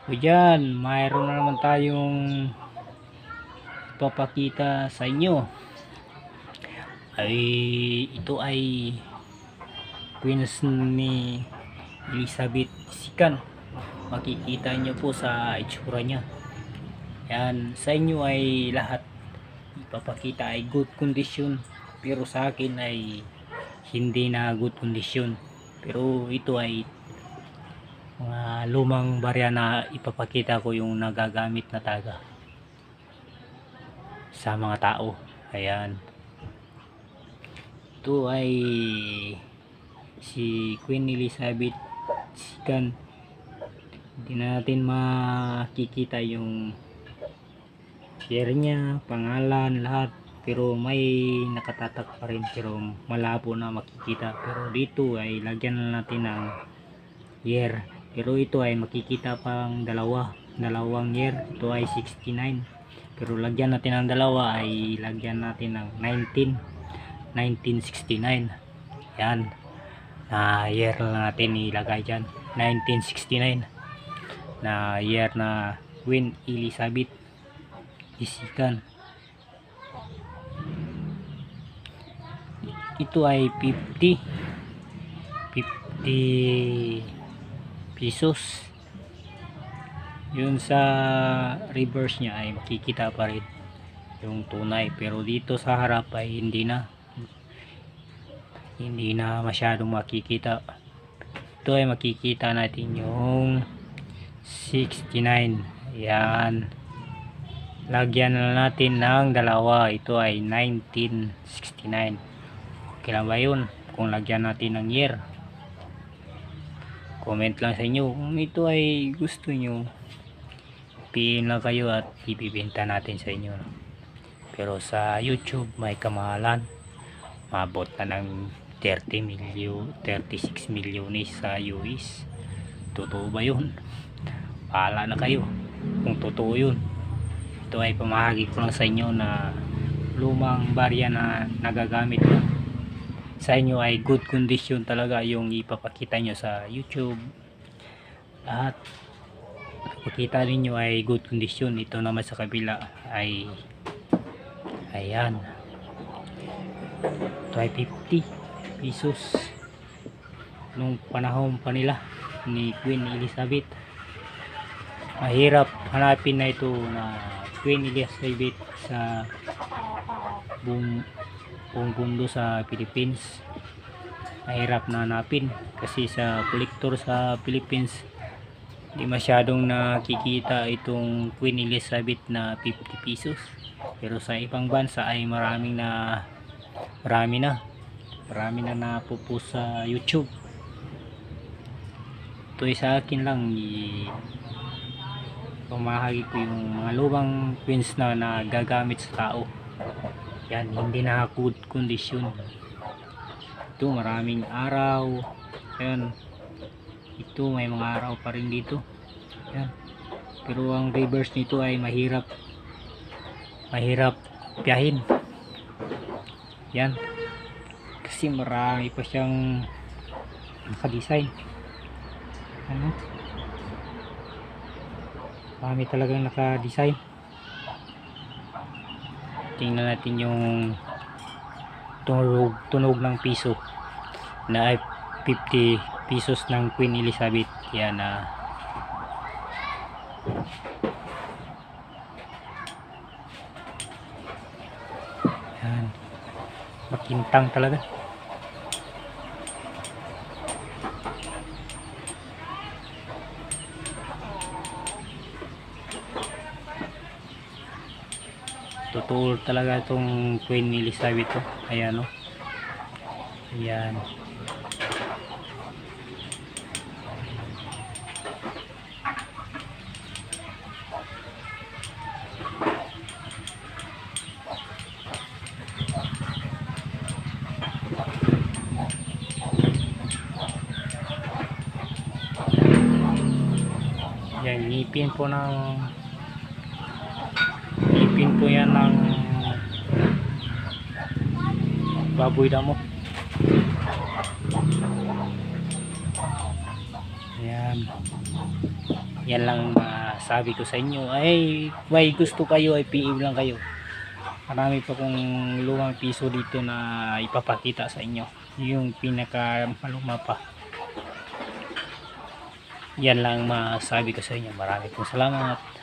O yan, mayroon na naman tayong papakita sa inyo. Ito ay queens ni Elizabeth Sikan. Makikita nyo po sa itsura niya. Yan, sa inyo ay lahat ipapakita ay good condition, pero sa akin ay hindi na good condition. Pero ito ay mga lumang barya na ipapakita ko, yung nagagamit na taga sa mga tao. Ayan, ito ay si Queen Elizabeth Sikan. Hindi natin makikita yung share niya, pangalan, lahat, pero may nakatatak pa rin, pero malabo na makikita. Pero dito ay lagyan na natin ng year, pero ito ay makikita pang dalawang year. Ito ay 69, pero lagyan natin ng dalawa, ay lagyan natin ng 1969. Yan, na year na natin ilagay dyan, 1969 na year na Queen Elizabeth Sikan. Ito ay 50 pesos. Yun sa reverse niya ay makikita pa rin yung tunay, pero dito sa harap ay hindi na masyadong makikita. Ito ay makikita natin yung 69. Yan, lagyan na natin ng dalawa. Ito ay 1969. Okay lang ba yun kung lagyan natin ng year? Comment lang sa inyo kung ito ay gusto nyo. Piin lang kayo at ibibenta natin sa inyo. Pero sa YouTube may kamahalan, mabot na ng 36 milyones sa US. Totoo ba yun? Pahala na kayo kung totoo yun. Ito ay pamahagi ko lang sa inyo na lumang barya na nagagamit na. Sa inyo ay good condition talaga yung ipapakita nyo sa YouTube. Lahat pakita ninyo ay good condition. Ito naman sa kabila ay ayan, ito ay 50 pesos nung panahon pa nila ni Queen Elizabeth. Mahirap hanapin na ito na Queen Elizabeth sa buong mundo sa Philippines. Mahirap na hanapin kasi sa collector sa Philippines hindi masyadong nakikita itong Queen Elizabeth na 50 pesos. Pero sa ibang bansa ay marami na napopost sa YouTube. Ito ay sa akin lang pamahagi ko yung mga lumang queens na nagagamit sa tao. Yan, hindi na good condition. Ito maraming araw. Ayan, ito may mga araw pa rin dito. Ayan, pero ang reverse nito ay mahirap biyahin. Yan, kasi marami pa siyang naka-design. Ano, marami talagang naka-design. Tingnan natin yung tunog ng piso na ay 50 pesos ng Queen Elizabeth. Yan na yan, makintang talaga. Totoo talaga itong Queen Elizabeth to. Ayan o. Ayan. Yan, ngipin po yan ng baboy damo. Ayan. Yan lang masabi ko sa inyo. Ay may gusto kayo ay PM lang kayo. Marami pa kong lumang piso dito na ipapakita sa inyo, yung pinaka maluma pa. Yan lang masabi ko sa inyo. Marami pong salamat.